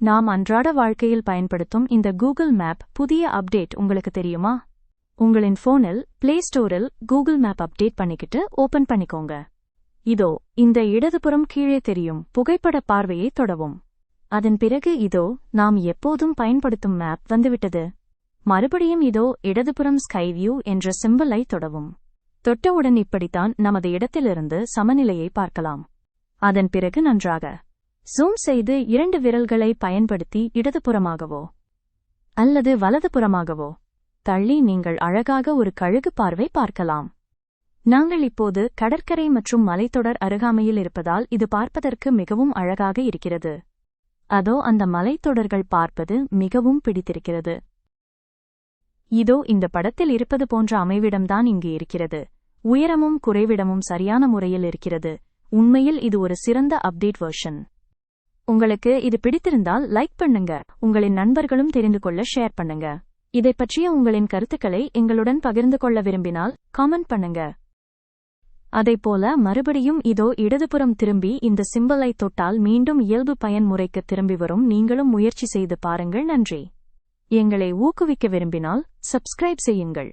நாம் அன்றாட வாழ்க்கையில் பயன்படுத்தும் இந்த கூகுள் மேப் புதிய அப்டேட் உங்களுக்கு தெரியுமா? உங்களின் போனில் பிளே ஸ்டோரில் கூகுள் மேப் அப்டேட் பண்ணிக்கிட்டு ஓபன் பண்ணிக்கோங்க. இதோ இந்த இடதுபுறம் கீழே தெரியும் புகைப்பட பார்வையை தொடவும். அதன் பிறகு இதோ நாம் எப்போதும் பயன்படுத்தும் மேப் வந்துவிட்டது. மறுபடியும் இதோ இடதுபுறம் ஸ்கை வியூ என்ற சிம்பலை தொடவும். தொட்டவுடன் இப்படித்தான் நமது இடத்திலிருந்து சமநிலையை பார்க்கலாம். அதன் பிறகு நன்றாக ஜூம் செய்து 2 விரல்களை பயன்படுத்தி இடதுபுறமாகவோ அல்லது வலதுபுறமாகவோ தள்ளி நீங்கள் அழகாக ஒரு கழுகு பார்வை பார்க்கலாம். நாங்கள் இப்போது கடற்கரை மற்றும் மலைத்தொடர் அருகாமையில் இருப்பதால் இது பார்ப்பதற்கு மிகவும் அழகாக இருக்கிறது. அதோ அந்த மலைத்தொடர்கள் பார்ப்பது மிகவும் பிடித்திருக்கிறது. இதோ இந்த படத்தில் இருப்பது போன்ற அமைவிடம்தான் இங்கு இருக்கிறது. உயரமும் குறைவிடமும் சரியான முறையில் இருக்கிறது. உண்மையில் இது ஒரு சிறந்த அப்டேட் வெர்ஷன். உங்களுக்கு இது பிடித்திருந்தால் லைக் பண்ணுங்க. உங்களின் நண்பர்களும் தெரிந்து கொள்ள ஷேர் பண்ணுங்க. இதைப் பற்றிய உங்களின் கருத்துக்களை எங்களுடன் பகிர்ந்து கொள்ள விரும்பினால் காமெண்ட் பண்ணுங்க. அதைப்போல மறுபடியும் இதோ இடதுபுறம் திரும்பி இந்த சிம்பலை தொட்டால் மீண்டும் இயல்பு பயன்முறைக்கு திரும்பி வரும். நீங்களும் முயற்சி செய்து பாருங்கள். நன்றி. எங்களை ஊக்குவிக்க விரும்பினால் சப்ஸ்கிரைப் செய்யுங்கள்.